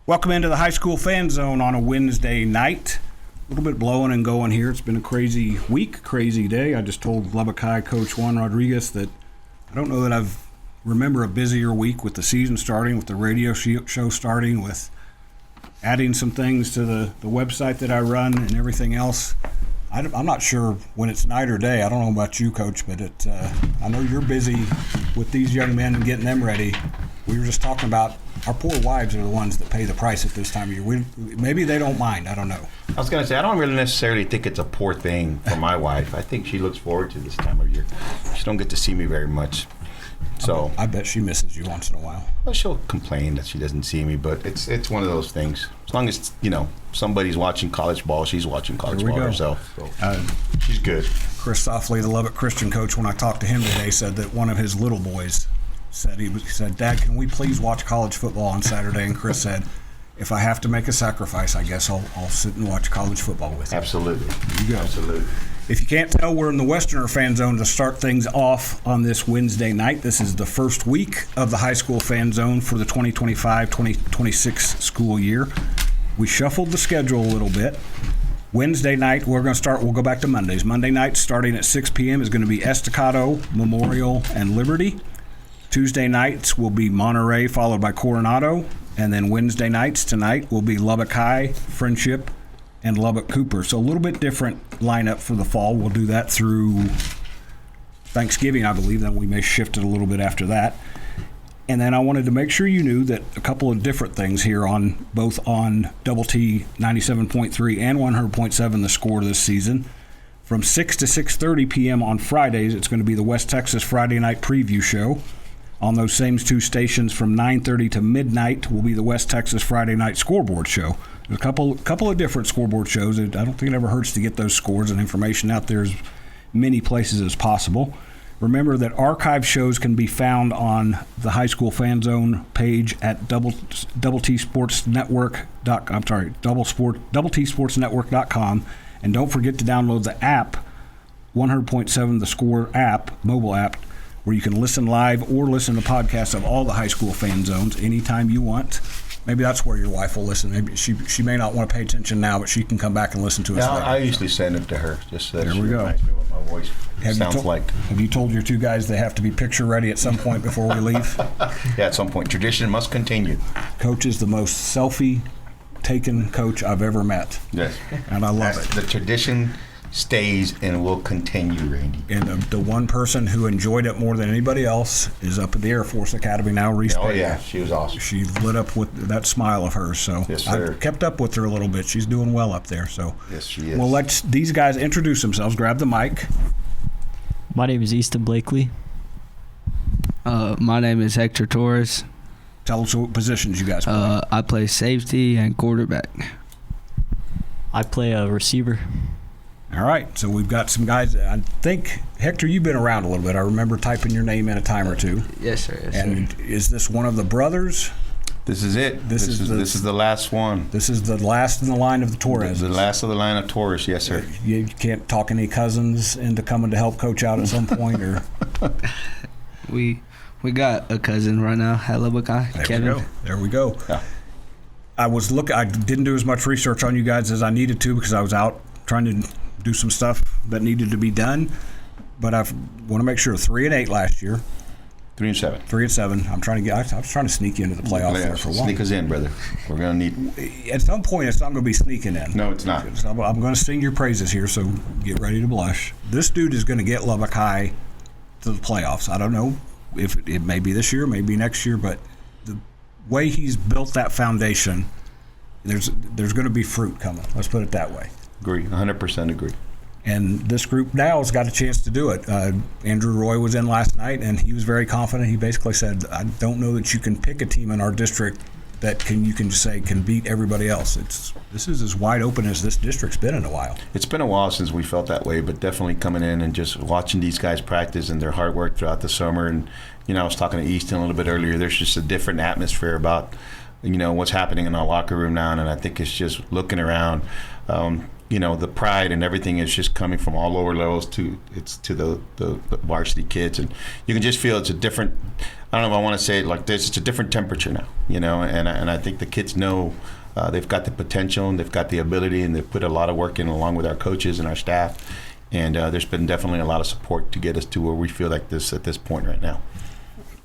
Welcome into the High School Fan Zone on a Wednesday night. A little bit blowing and going here. It's been a crazy week, crazy day. I just told Lubbock High Coach Juan Rodriguez that I don't know that I've remember a busier week with the season starting, with the radio show starting, with adding some things to the website that I run and everything else. I'm not sure when it's night or day. I don't know about you, Coach, but I know you're busy with these young men and getting them ready. We were just talking about our poor wives are the ones that pay the price at this time of year. Maybe they don't mind. I don't know. I was going to say, I don't really necessarily think it's a poor thing for my wife. I think she looks forward to this time of year. She don't get to see me very much. So I bet she misses you once in a while. Well, she'll complain that she doesn't see me, but it's one of those things. As long as, somebody's watching college ball, she's watching college ball herself. So she's good. Chris Softly, the Lubbock Christian coach, when I talked to him today, said that one of his little boys said, he said, "Dad, can we please watch college football on Saturday?" And Chris said, "If I have to make a sacrifice, I guess I'll sit and watch college football with you." Absolutely. There you go. Absolutely. If you can't tell, we're in the Westerner Fan Zone to start things off on this Wednesday night. This is the first week of the High School Fan Zone for the 2025-2026 school year. We shuffled the schedule a little bit. Wednesday night, we'll go back to Mondays. Monday night, starting at 6 p.m., is going to be Estacado, Memorial, and Liberty. Tuesday nights will be Monterey, followed by Coronado. And then Wednesday nights tonight will be Lubbock High, Friendship, and Lubbock Cooper. So a little bit different lineup for the fall. We'll do that through Thanksgiving, I believe. Then we may shift it a little bit after that. And then I wanted to make sure you knew that a couple of different things here on both on Double T 97.3 and 100.7 the score this season. From 6 to 6:30 p.m. on Fridays, it's going to be the West Texas Friday Night Preview Show. On those same two stations from 9:30 to midnight will be the West Texas Friday Night Scoreboard Show. There's a couple of different scoreboard shows. I don't think it ever hurts to get those scores and information out there as many places as possible. Remember that archive shows can be found on the High School Fan Zone page at doubleTSportsNetwork.com, and don't forget to download the app, 100.7 The Score app, mobile app, where you can listen live or listen to podcasts of all the High School Fan Zones anytime you want. Maybe that's where your wife will listen. Maybe she may not want to pay attention now, but she can come back and listen to us later. I usually send it to her just so that she reminds me what my voice sounds like. Have you told your two guys they have to be picture ready at some point before we leave? Yeah, at some point. Tradition must continue. Coach is the most selfie-taken coach I've ever met. Yes. And I love it. The tradition stays and will continue, Randy. And the one person who enjoyed it more than anybody else is up at the Air Force Academy now, Reese. Oh, yeah. She was awesome. She lit up with that smile of hers. So yes, sir. I kept up with her a little bit. She's doing well up there. So yes, she is. We'll let these guys introduce themselves. Grab the mic. My name is Easton Blakely. My name is Hector Torrez. Tell us what positions you guys play. I play safety and quarterback. I play a receiver. All right, so we've got some guys. I think, Hector, you've been around a little bit. I remember typing your name in a time or two. Yes, sir. Yes, and sir. Is this one of the brothers? This is it. This is the last one. This is the last in the line of the Torres. The last of the line of Torres, yes, sir. You can't talk any cousins into coming to help coach out at some point, or we got a cousin right now at Lubbock High, Kevin. There we go. Yeah. I didn't do as much research on you guys as I needed to because I was out trying to do some stuff that needed to be done. But I want to make sure 3-8 last year. 3-7. 3-7. I was trying to sneak you into the playoffs there for a while. Sneak us in, brother. We're going to need. At some point, it's not going to be sneaking in. No, it's not. I'm going to sing your praises here, so get ready to blush. This dude is going to get Lubbock High to the playoffs. I don't know if it may be this year, maybe next year, but the way he's built that foundation, there's going to be fruit coming. Let's put it that way. Agree. 100% agree. And this group now has got a chance to do it. Andrew Roy was in last night, and he was very confident. He basically said, I don't know that you can pick a team in our district that you can just say can beat everybody else. This is as wide open as this district's been in a while. It's been a while since we felt that way, but definitely coming in and just watching these guys practice and their hard work throughout the summer. And, I was talking to Easton a little bit earlier. There's just a different atmosphere about what's happening in our locker room now, and I think it's just looking around. The pride and everything is just coming from all lower levels to the varsity kids, and you can just feel it's a different. I don't know if I want to say it like this. It's a different temperature now, and I think the kids know they've got the potential and they've got the ability, and they've put a lot of work in along with our coaches and our staff, and there's been definitely a lot of support to get us to where we feel like this at this point right now.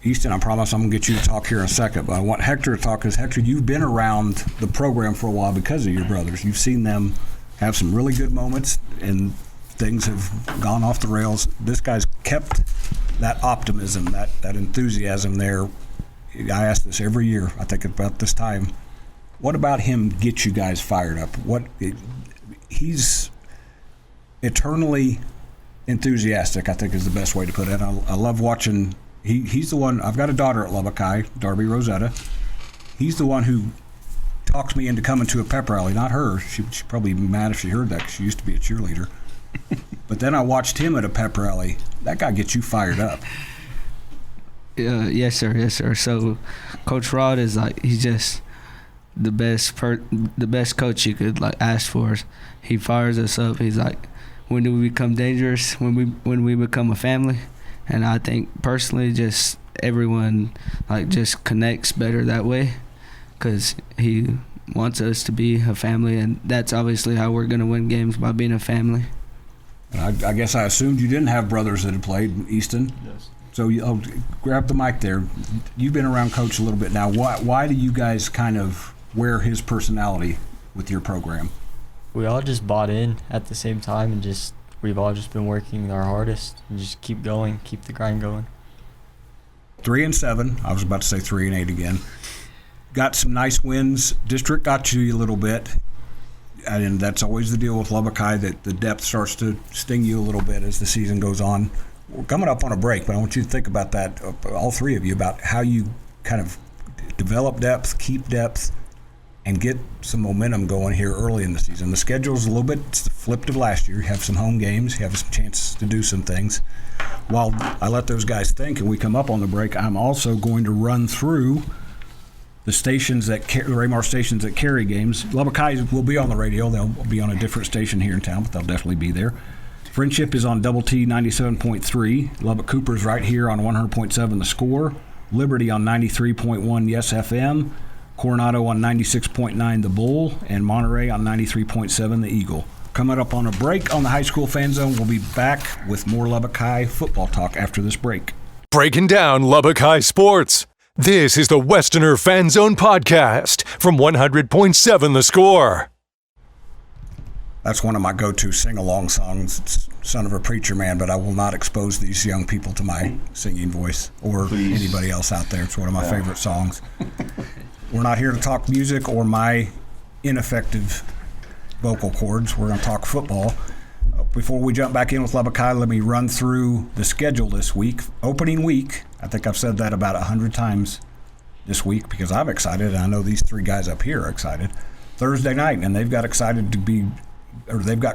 Easton, I promise I'm going to get you to talk here in a second, but I want Hector to talk because, Hector, you've been around the program for a while because of your brothers. You've seen them have some really good moments, and things have gone off the rails. This guy's kept that optimism, that enthusiasm there. I ask this every year, I think about this time. What about him gets you guys fired up? He's eternally enthusiastic, I think is the best way to put it. I love watching. He's the one. I've got a daughter at Lubbock High, Darby Rosetta. He's the one who talks me into coming to a pep rally, not her. She'd probably be mad if she heard that because she used to be a cheerleader. But then I watched him at a pep rally. That guy gets you fired up. Yes, sir. So Coach Rod is he's just the best coach you could ask for. He fires us up. He's like, when do we become dangerous? When we become a family. And I think personally, just everyone just connects better that way, because he wants us to be a family, and that's obviously how we're going to win games, by being a family. And I guess I assumed you didn't have brothers that had played, Easton. Yes. So grab the mic there. You've been around Coach a little bit now. Why do you guys kind of wear his personality with your program? We all just bought in at the same time, and we've all just been working our hardest and just keep going, keep the grind going. 3-7. I was about to say 3-8 again. Got some nice wins. District got you a little bit, and that's always the deal with Lubbock High, that the depth starts to sting you a little bit as the season goes on. We're coming up on a break, but I want you to think about that, all three of you, about how you kind of develop depth, keep depth, and get some momentum going here early in the season. The schedule's a little bit flipped of last year. You have some home games. You have some chances to do some things. While I let those guys think and we come up on the break, I'm also going to run through the stations the Raymar stations that carry games. Lubbock High will be on the radio. They'll be on a different station here in town, but they'll definitely be there. Friendship is on Double T 97.3. Lubbock Cooper's right here on 100.7 The Score. Liberty on 93.1 Yes FM. Coronado on 96.9 The Bull. And Monterey on 93.7 The Eagle. Coming up on a break on the High School Fan Zone, we'll be back with more Lubbock High football talk after this break. Breaking down Lubbock High sports. This is the Westerner Fan Zone podcast from 100.7 The Score. That's one of my go-to sing-along songs. It's Son of a Preacher Man, but I will not expose these young people to my singing voice or anybody else out there. It's one of my favorite songs. We're not here to talk music or my ineffective vocal cords. We're going to talk football. Before we jump back in with Lubbock High, let me run through the schedule this week. Opening week, I think I've said that about 100 times this week because I'm excited, and I know these three guys up here are excited. Thursday night, and they've got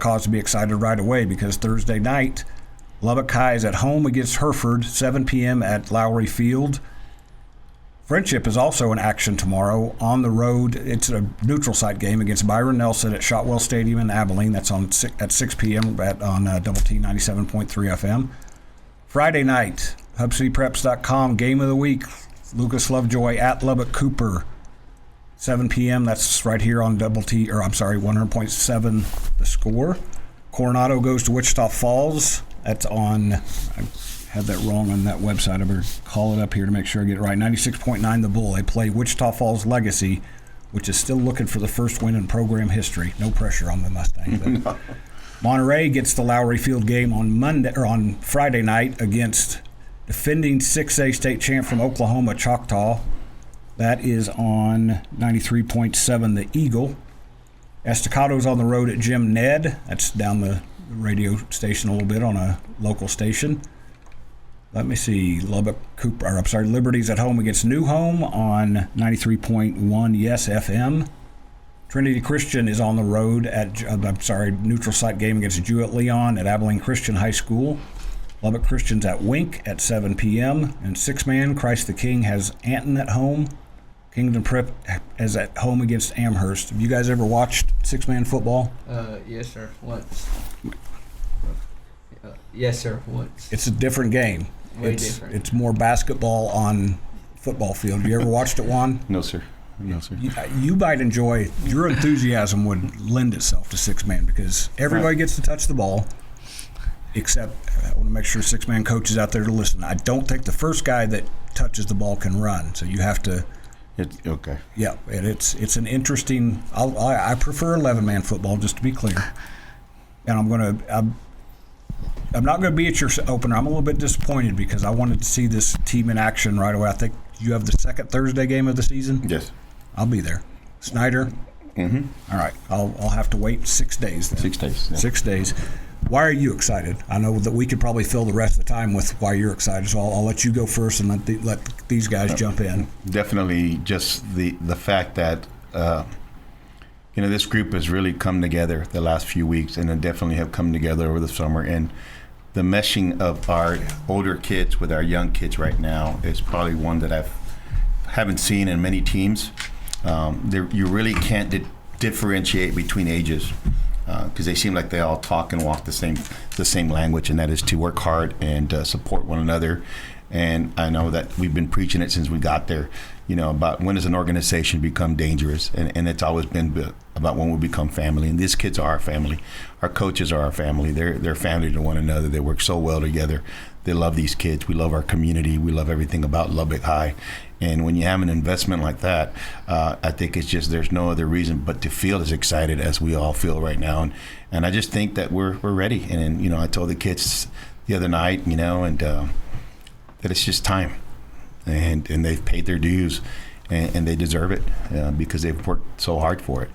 cause to be excited right away because Thursday night, Lubbock High is at home against Hereford, 7 p.m. at Lowry Field. Friendship is also in action tomorrow on the road. It's a neutral site game against Byron Nelson at Shotwell Stadium in Abilene. That's at 6 p.m. on Double T 97.3 FM. Friday night, HubCityPreps.com, game of the week, Lucas Lovejoy at Lubbock Cooper, 7 p.m. That's right here on 100.7 The Score. Coronado goes to Wichita Falls. That's on, I had that wrong on that website. I better call it up here to make sure I get it right. 96.9 The Bull. They play Wichita Falls Legacy, which is still looking for the first win in program history. No pressure on the Mustang. But Monterey gets the Lowry Field game on Friday night against defending 6A state champ from Oklahoma, Choctaw. That is on 93.7 The Eagle. Estacado's on the road at Jim Ned. That's down the radio station a little bit on a local station. Let me see. Liberty's at home against New Home on 93.1 Yes FM. Trinity Christian is on the road at, neutral site game against Jewett-Leon at Abilene Christian High School. Lubbock Christian's at Wink at 7 p.m. And six-man, Christ the King has Anton at home. Kingdom Prep is at home against Amherst. Have you guys ever watched six-man football? Yes, sir. Once. Yes, sir. Once. It's a different game. Way different. It's more basketball on football field. You ever watched it, Juan? No, sir. No, sir. You might enjoy. Your enthusiasm would lend itself to six-man because everybody gets to touch the ball. Except, I want to make sure six-man coaches out there to listen. I don't think the first guy that touches the ball can run, so you have to. Okay. Yeah, and it's an interesting. I prefer 11-man football, just to be clear. And I'm not going to be at your opener. I'm a little bit disappointed because I wanted to see this team in action right away. I think you have the second Thursday game of the season. Yes. I'll be there. Snyder. Mm-hmm. All right. I'll have to wait 6 days. Then. 6 days. Yeah. 6 days. Why are you excited? I know that we could probably fill the rest of the time with why you're excited, so I'll let you go first and let these guys jump in. Definitely just the fact that, this group has really come together the last few weeks, and it definitely have come together over the summer. And the meshing of our older kids with our young kids right now is probably one that I haven't seen in many teams. You really can't differentiate between ages. Because they seem like they all talk and walk the same language, and that is to work hard and support one another. And I know that we've been preaching it since we got there, about when does an organization become dangerous, and it's always been about when we become family. And these kids are our family. Our coaches are our family. They're family to one another. They work so well together. They love these kids. We love our community. We love everything about Lubbock High. And when you have an investment like that, I think it's just there's no other reason but to feel as excited as we all feel right now. And I just think that we're ready. And I told the kids the other night, that it's just time. And they've paid their dues, and they deserve it because they've worked so hard for it.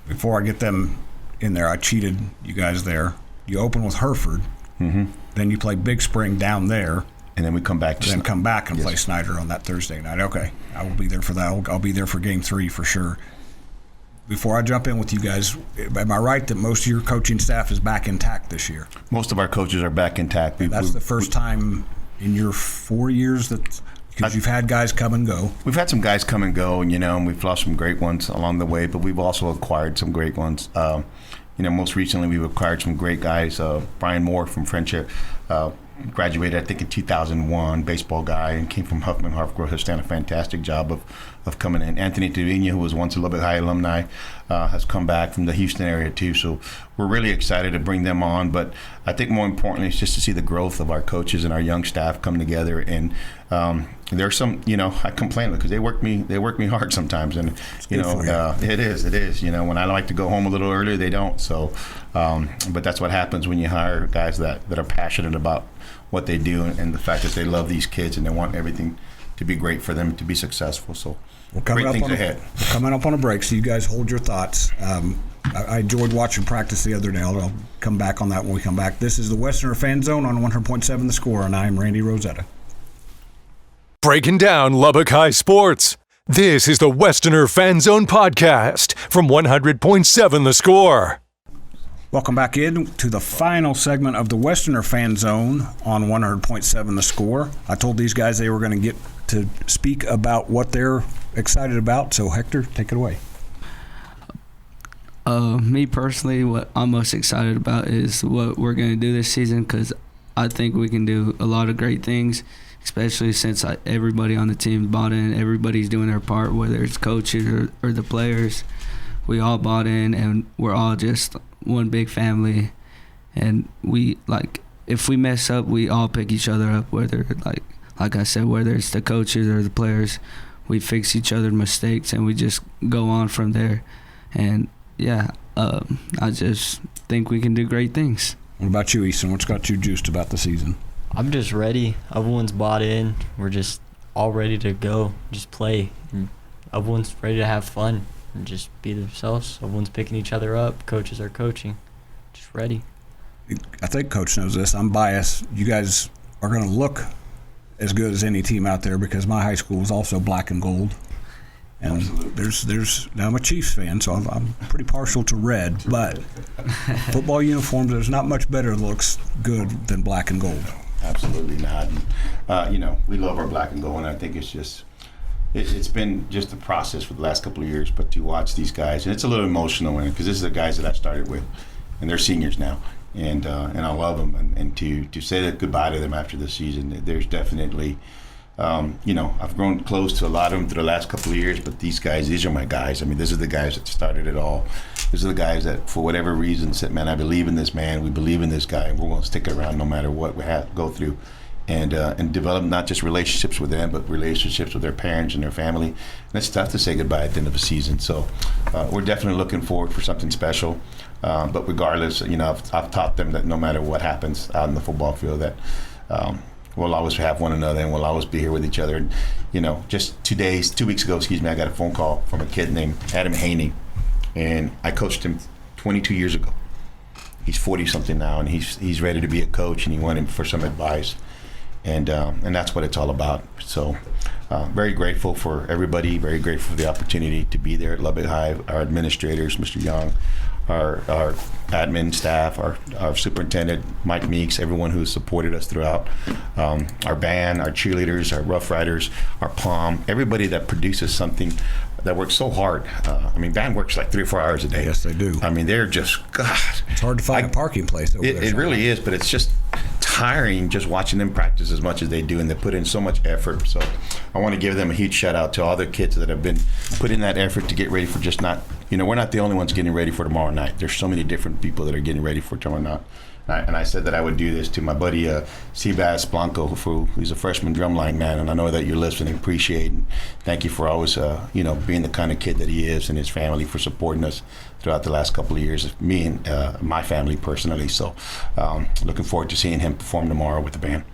Before I get them in there, I cheated you guys there. You open with Hereford. Mm-hmm. Then you play Big Spring down there. And then we come back. Come back and play Snyder on that Thursday night. Okay, I will be there for that. I'll be there for Game 3 for sure. Before I jump in with you guys, am I right that most of your coaching staff is back intact this year? Most of our coaches are back intact. That's the first time in your 4 years because you've had guys come and go. We've had some guys come and go, and we've lost some great ones along the way, but we've also acquired some great ones. Most recently we've acquired some great guys. Brian Moore from Friendship. Graduated, I think, in 2001, baseball guy, and came from Huffman Hargrove. Has done a fantastic job of coming in. Anthony Trevino, who was once a Lubbock High alumni, has come back from the Houston area too. So we're really excited to bring them on. But I think more importantly, it's just to see the growth of our coaches and our young staff come together. And there's some, I complain because they work me hard sometimes, and it is. When I like to go home a little earlier, they don't. So, but that's what happens when you hire guys that are passionate about what they do and the fact that they love these kids and they want everything to be great for them to be successful. So great things ahead. We're coming up on a break, so you guys hold your thoughts. I enjoyed watching practice the other day. I'll come back on that when we come back. This is the Westerner Fan Zone on 100.7 The Score, and I'm Randy Rosetta. Breaking down Lubbock High sports. This is the Westerner Fan Zone podcast from 100.7 The Score. Welcome back in to the final segment of the Westerner Fan Zone on 100.7 The Score. I told these guys they were going to get to speak about what they're excited about. So, Hector, take it away. Me personally, what I'm most excited about is what we're going to do this season because I think we can do a lot of great things, especially since everybody on the team bought in. Everybody's doing their part, whether it's coaches or the players. We all bought in, and we're all just one big family. And we, if we mess up, we all pick each other up, whether, like I said, whether it's the coaches or the players. We fix each other's mistakes, and we just go on from there. And, I just think we can do great things. What about you, Easton? What's got you juiced about the season? I'm just ready. Everyone's bought in. We're just all ready to go, just play. And everyone's ready to have fun and just be themselves. Everyone's picking each other up. Coaches are coaching. Just ready. I think Coach knows this. I'm biased. You guys are going to look as good as any team out there because my high school is also black and gold. And there's now I'm a Chiefs fan, so I'm pretty partial to red. But football uniforms, there's not much better that looks good than black and gold. Absolutely not. And, we love our black and gold, and I think it's just it's been just a process for the last couple of years, but to watch these guys, and it's a little emotional because this is the guys that I started with, and they're seniors now, and I love them, and to say that goodbye to them after the season, there's definitely, I've grown close to a lot of them through the last couple of years, but these are my guys. I mean, these are the guys that started it all. These are the guys that, for whatever reason, said, man, I believe in this man, we believe in this guy, and we're going to stick around no matter what we have to go through. And develop not just relationships with them, but relationships with their parents and their family. And it's tough to say goodbye at the end of a season. So we're definitely looking forward for something special. But regardless, I've taught them that no matter what happens out in the football field, that we'll always have one another and we'll always be here with each other. And just 2 weeks ago, I got a phone call from a kid named Adam Haney, and I coached him 22 years ago. He's 40-something now, and he's ready to be a coach, and he wanted for some advice. And that's what it's all about. So very grateful for everybody, very grateful for the opportunity to be there at Lubbock High, our administrators, Mr. Young, our admin staff, our superintendent, Mike Meeks, everyone who supported us throughout, our band, our cheerleaders, our Rough Riders, our POM, everybody that produces something that works so hard. Band works like 3 or 4 hours a day. Yes, they do. They're just, God. It's hard to find a parking place over there. It really is, but it's just tiring just watching them practice as much as they do, and they put in so much effort. So I want to give them a huge shout out to all the kids that have been put in that effort to get ready for just not, we're not the only ones getting ready for tomorrow night. There's so many different people that are getting ready for tomorrow night. And I said that I would do this to my buddy Seabass Blanco, who's a freshman drumline man, and I know that you're listening. Appreciate and thank you for always, being the kind of kid that he is, and his family for supporting us throughout the last couple of years. Me and my family personally. So, looking forward to seeing him perform tomorrow with the band.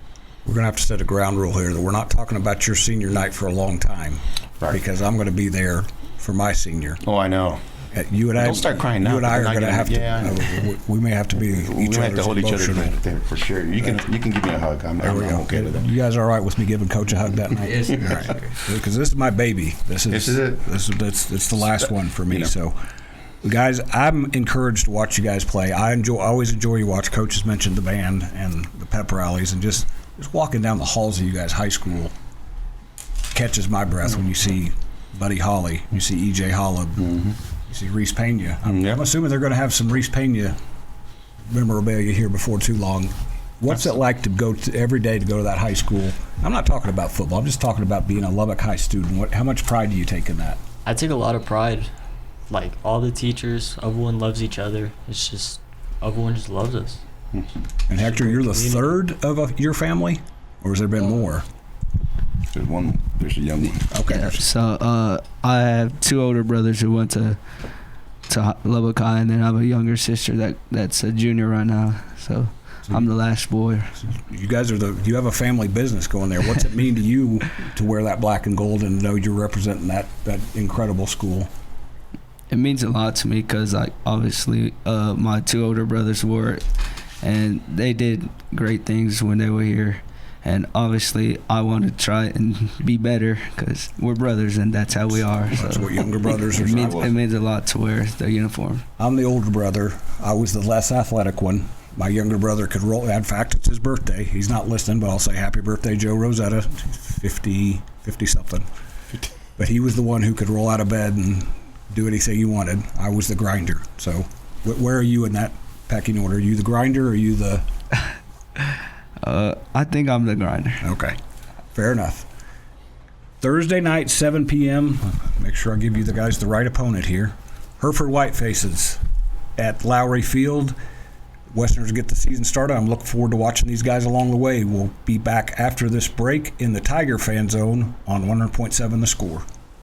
We're going to have to set a ground rule here that we're not talking about your senior night for a long time, right? Because I'm going to be there for my senior. Oh, I know. You and I don't start crying now. You and I are going to have to. Yeah. We may have to be. We may have to hold each other there for sure. You can give me a hug. I'm okay with that. You guys are all right with me giving Coach a hug that night? Yes, all right. Because this is my baby. This is it. It's the last one for me. So, guys, I'm encouraged to watch you guys play. I always enjoy you watch. Coach has mentioned the band and the pep rallies, and just walking down the halls of you guys' high school catches my breath when you see Buddy Holly, you see E.J. Holland. Mm-hmm. You see Reese Pena. I'm assuming they're going to have some Reese Pena memorabilia here before too long. What's it like to go every day to go to that high school? I'm not talking about football. I'm just talking about being a Lubbock High student. How much pride do you take in that? I take a lot of pride. Like, all the teachers, everyone loves each other. It's just, everyone just loves us. And Hector, you're the third of your family? Or has there been more? There's a young one. Okay. Yeah, so I have 2 older brothers who went to Lubbock High, and then I have a younger sister that's a junior right now. So I'm the last boy. You guys you have a family business going there. What's it mean to you to wear that black and gold and know you're representing that incredible school? It means a lot to me because, obviously, my 2 older brothers wore it, and they did great things when they were here. And obviously, I want to try and be better because we're brothers, and that's how we are. That's what younger brothers are. It means a lot to wear the uniform. I'm the older brother. I was the less athletic one. My younger brother could roll. In fact, it's his birthday. He's not listening, but I'll say happy birthday, Joe Rosetta, 50-something. But he was the one who could roll out of bed and do anything he wanted. I was the grinder. So where are you in that pecking order? Are you the grinder or are you the... I think I'm the grinder. Okay, fair enough. Thursday night, 7 p.m. Make sure I give you the guys the right opponent here. Hereford Whitefaces at Lowry Field. Westerners get the season started. I'm looking forward to watching these guys along the way. We'll be back after this break in the Tiger Fan Zone on 100.7 The Score.